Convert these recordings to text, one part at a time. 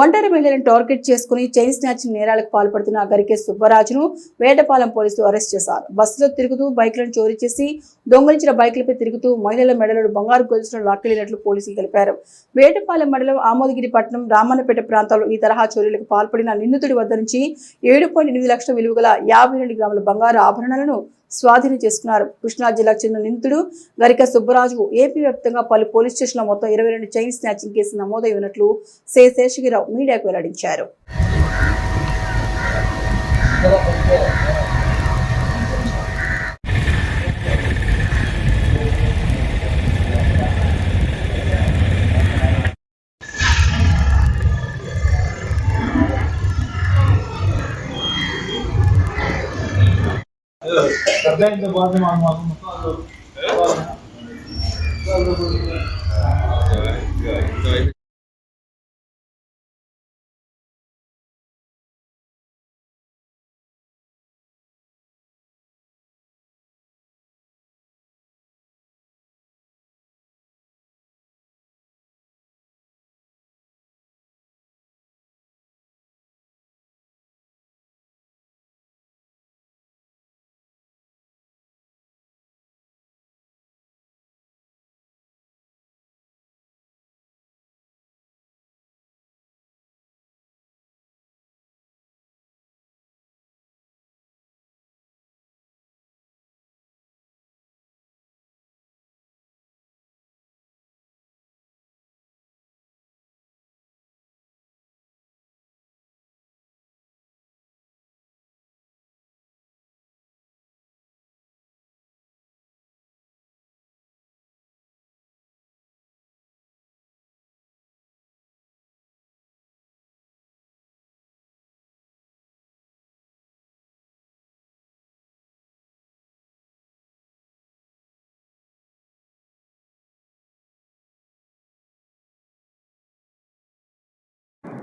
ఒంటరి మహిళలను టార్గెట్ చేసుకుని చైన్ స్నాచింగ్ నేరాలకు పాల్పడుతున్న గరికే సుబ్బరాజును వేటపాలెం పోలీసులు అరెస్ట్ చేశారు. బస్సులో తిరుగుతూ బైక్లను చోరీ చేసి దొంగలించిన బైక్లపై తిరుగుతూ మహిళల మెడలో బంగారు గొలుసులను లాక్కెళ్లినట్లు పోలీసులు తెలిపారు. వేటపాలెం మండలం ఆమోదగిరి పట్టణం రామన్నపేట ప్రాంతాల్లో ఈ తరహా చోరీలకు పాల్పడిన నిందితుడి వద్ద నుంచి 7.8 లక్షల విలువ గల 52 గ్రాముల బంగారు ఆభరణాలను స్వాధీనం చేసుకున్నారు. కృష్ణా జిల్లాకు చెందిన నిందితుడు గరిక సుబ్బరాజు ఏపీ వ్యాప్తంగా పలు పోలీస్ స్టేషన్ల మొత్తం 22 చైన్ స్నాచింగ్ కేసులు నమోదై ఉన్నట్లు శేషగిరిరావు మీడియాకు వెల్లడించారు.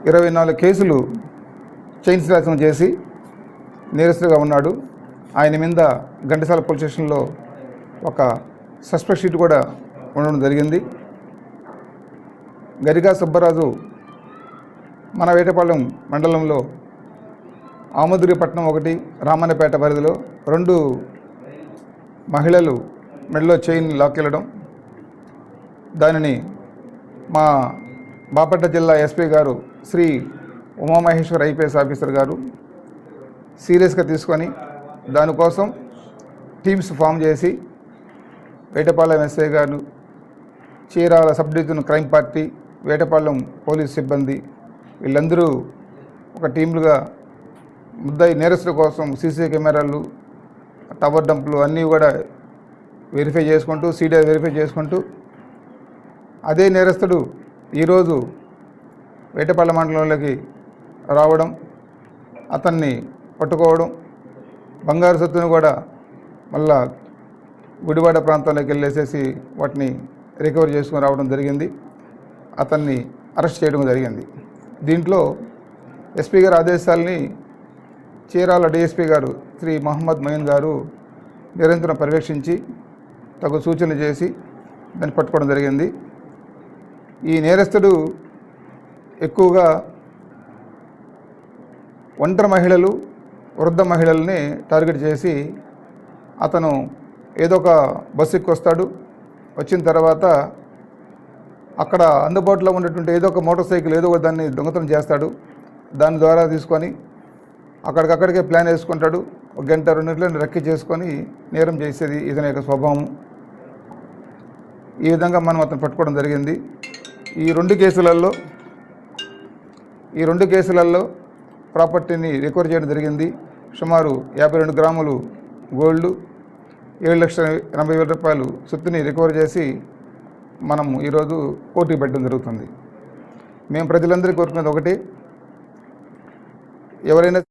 ఇరవై 24 కేసులు చైన్ స్నాచింగ్ చేసి నేరస్తుడిగా ఉన్నాడు. ఆయన మీద ఘంటసాల పోలీస్ స్టేషన్లో ఒక సస్పెక్ట్ షీట్ కూడా ఉండడం జరిగింది. గరికా సుబ్బరాజు మన వేటపాలెం మండలంలో ఆమోదగిరి పట్టణం ఒకటి రామన్నపేట పరిధిలో 2 మహిళలు మెడలో చైన్ లాక్కెళ్ళడం, దానిని మా బాపట్ల జిల్లా ఎస్పీ గారు శ్రీ ఉమామహేశ్వర్ ఐపీఎస్ ఆఫీసర్ గారు సీరియస్గా తీసుకొని దానికోసం టీమ్స్ ఫామ్ చేసి వేటపాలెం ఎస్ఐ గారు, Chirala sub division crime party, Vetapalem police సిబ్బంది వీళ్ళందరూ ఒక టీంలుగా ముద్దాయి నేరస్తుల కోసం సీసీ కెమెరాలు, టవర్ డంపులు అన్నీ కూడా వెరిఫై చేసుకుంటూ సీడీ వెరిఫై చేసుకుంటూ అదే నేరస్తుడు ఈరోజు వేటపాలెం మండలంలోకి రావడం, అతన్ని పట్టుకోవడం, బంగారు సొత్తును కూడా మళ్ళా గుడివాడ ప్రాంతంలోకి వెళ్ళేసేసి వాటిని రికవర్ చేసుకుని రావడం జరిగింది. అతన్ని అరెస్ట్ చేయడం జరిగింది. దీంట్లో ఎస్పీ గారి ఆదేశాలని చీరాల డిఎస్పీ గారు శ్రీ మహమ్మద్ మయన్ గారు నిరంతరం పర్యవేక్షించి తగు సూచనలు చేసి దాన్ని పట్టుకోవడం జరిగింది. ఈ నేరస్తుడు ఎక్కువగా ఒంటరి మహిళలు, వృద్ధ మహిళల్ని టార్గెట్ చేసి అతను ఏదో ఒక బస్సు ఎక్కి వస్తాడు. వచ్చిన తర్వాత అక్కడ అందుబాటులో ఉన్నటువంటి ఏదో ఒక మోటార్ సైకిల్ ఏదో ఒక దాన్ని దొంగతనం చేస్తాడు. దాని ద్వారా తీసుకొని అక్కడికక్కడికే ప్లాన్ వేసుకుంటాడు. 1 గంట 2 గంటలను రెక్కి చేసుకొని నేరం చేసేది ఇతని యొక్క స్వభావం. ఈ విధంగా మనం అతను పట్టుకోవడం జరిగింది. ఈ రెండు కేసులలో ప్రాపర్టీని రికవర్ చేయడం జరిగింది. సుమారు 52 గ్రాములు గోల్డ్, 7,80,000 రూపాయలు సొత్తుని రికవర్ చేసి మనము ఈరోజు కోర్టుకి పెట్టడం జరుగుతుంది. మేము ప్రజలందరికీ కోరుకునేది ఒకటి, ఎవరైనా